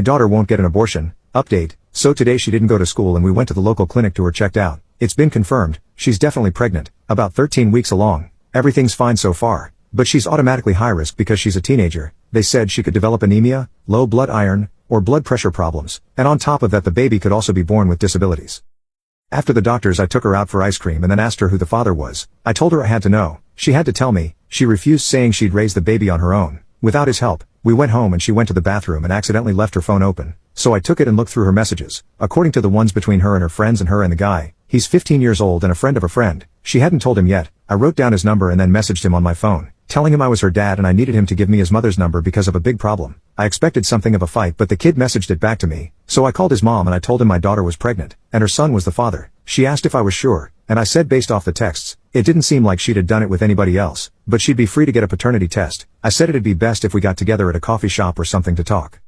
daughter won't get an abortion. Update. So today she didn't go to school and we went to the local clinic to her checked out. It's been confirmed. She's definitely pregnant. About 13 weeks along. Everything's fine so far. But she's automatically high risk because she's a teenager. They said she could develop anemia, low blood iron, or blood pressure problems. And on top of that the baby could also be born with disabilities. After the doctors I took her out for ice cream and then asked her who the father was. I told her I had to know. She had to tell me. She refused, saying she'd raise the baby on her own. Without his help. We went home and she went to the bathroom and accidentally left her phone open. So I took it and looked through her messages. According to the ones between her and her friends and her and the guy, he's 15 years old and a friend of a friend. She hadn't told him yet. I wrote down his number and then messaged him on my phone, telling him I was her dad and I needed him to give me his mother's number because of a big problem. I expected something of a fight, but the kid messaged it back to me. So I called his mom and I told him my daughter was pregnant, and her son was the father. She asked if I was sure, and I said based off the texts, it didn't seem like she'd had done it with anybody else, but she'd be free to get a paternity test. I said it'd be best if we got together at a coffee shop or something to talk.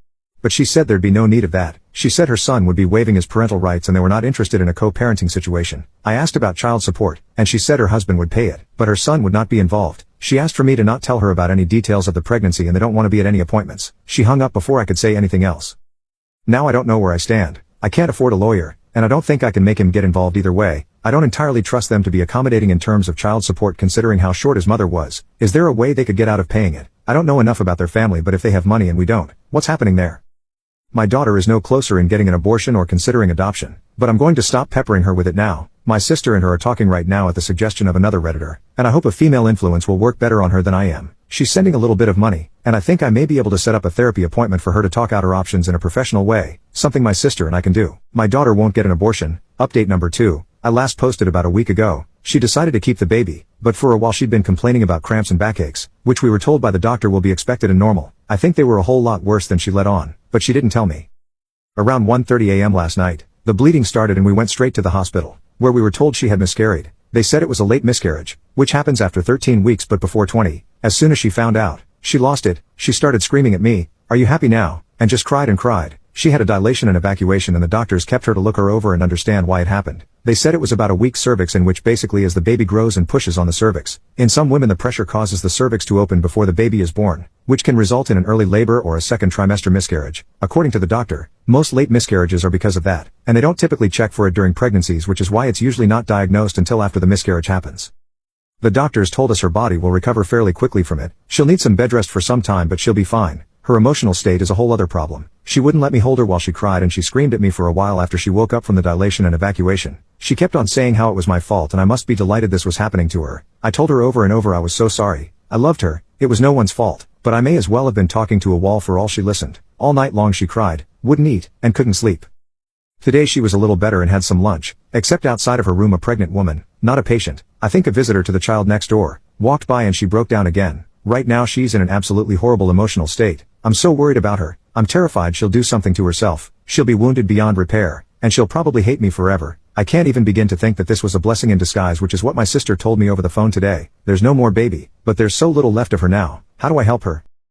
But she said there'd be no need of that. She said her son would be waiving his parental rights and they were not interested in a co-parenting situation. I asked about child support, and she said her husband would pay it, but her son would not be involved. She asked for me to not tell her about any details of the pregnancy and they don't want to be at any appointments. She hung up before I could say anything else. Now I don't know where I stand. I can't afford a lawyer, and I don't think I can make him get involved either way. I don't entirely trust them to be accommodating in terms of child support considering how short his mother was. Is there a way they could get out of paying it? I don't know enough about their family, but if they have money and we don't, what's happening there? My daughter is no closer in getting an abortion or considering adoption, but I'm going to stop peppering her with it now. My sister and her are talking right now at the suggestion of another Redditor, and I hope a female influence will work better on her than I am. She's sending a little bit of money, and I think I may be able to set up a therapy appointment for her to talk out her options in a professional way, something my sister and I can do. My daughter won't get an abortion. Update number 2. I last posted about a week ago. She decided to keep the baby, but for a while she'd been complaining about cramps and backaches, which we were told by the doctor will be expected and normal. I think they were a whole lot worse than she let on, but she didn't tell me. Around 1:30 a.m. last night, the bleeding started and we went straight to the hospital, where we were told she had miscarried. They said it was a late miscarriage, which happens after 13 weeks but before 20. As soon as she found out, she lost it. She started screaming at me, "Are you happy now?" and just cried and cried. She had a dilation and evacuation and the doctors kept her to look her over and understand why it happened. They said it was about a weak cervix, in which basically as the baby grows and pushes on the cervix. In some women the pressure causes the cervix to open before the baby is born, which can result in an early labor or a second trimester miscarriage. According to the doctor, most late miscarriages are because of that, and they don't typically check for it during pregnancies, which is why it's usually not diagnosed until after the miscarriage happens. The doctors told us her body will recover fairly quickly from it. She'll need some bed rest for some time, but she'll be fine. Her emotional state is a whole other problem. She wouldn't let me hold her while she cried and she screamed at me for a while after she woke up from the dilation and evacuation. She kept on saying how it was my fault and I must be delighted this was happening to her. I told her over and over I was so sorry. I loved her. It was no one's fault, but I may as well have been talking to a wall for all she listened. All night long she cried, wouldn't eat, and couldn't sleep. Today she was a little better and had some lunch, except outside of her room a pregnant woman, not a patient, I think a visitor to the child next door, walked by and she broke down again. Right now she's in an absolutely horrible emotional state. I'm so worried about her. I'm terrified she'll do something to herself. She'll be wounded beyond repair, and she'll probably hate me forever. I can't even begin to think that this was a blessing in disguise, which is what my sister told me over the phone today. There's no more baby, but there's so little left of her now. How do I help her?